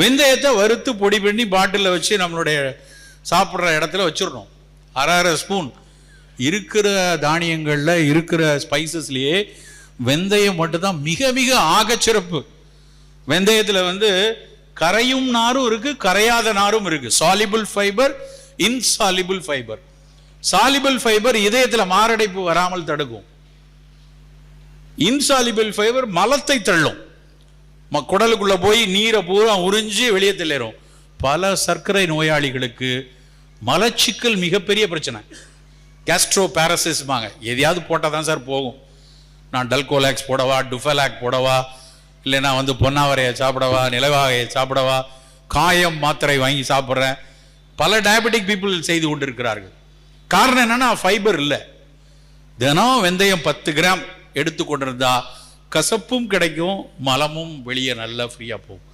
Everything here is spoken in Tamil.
வெந்தயத்தை வறுத்து பொடி பண்ணி பாட்டிலில் வச்சு நம்மளுடைய சாப்பிட்ற இடத்துல வச்சிடணும். அரை ஸ்பூன் இருக்கிற தானியங்களில் இருக்கிற ஸ்பைசஸ்லேயே வெந்தயம் மட்டும்தான் மிக மிக ஆகச்சிறப்பு. வெந்தயத்தில் கரையும் நாரும் இருக்கு, கரையாத நாரும் இருக்கு. Soluble fibre, insoluble fibre. Soluble fibre இதயத்தில் மாரடைப்பு வராமல் தடுக்கும். இன்சாலிபிள் ஃபைபர் மலத்தை தள்ளும், குடலுக்குள்ள போய் நீரை பூரா உறிஞ்சி வெளியே தள்ளிடும். பல சர்க்கரை நோயாளிகளுக்கு மலச்சிக்கல் மிகப்பெரிய பிரச்சனை. கேஸ்ட்ரோ பாரசிஸ்மாங்க, எதையாவது போட்டால் தான் சார் போகும். நான் டல்கோலாக்ஸ் போடவா, டுஃபலாக் போடவா, இல்லைனா பொன்னாவரையை சாப்பிடவா, நிலவாகையை சாப்பிடவா, காயம் மாத்திரை வாங்கி சாப்பிட்றேன். பல டயபெட்டிக் பீப்புள் செய்து கொண்டிருக்கிறார்கள். காரணம் என்னன்னா ஃபைபர் இல்லை. தினம் வெந்தயம் 10 கிராம் எடுத்து கொண்டிருந்தா கசப்பும் கிடைக்கும், மலமும் வெளியே நல்லா ஃப்ரீயாக போகும்.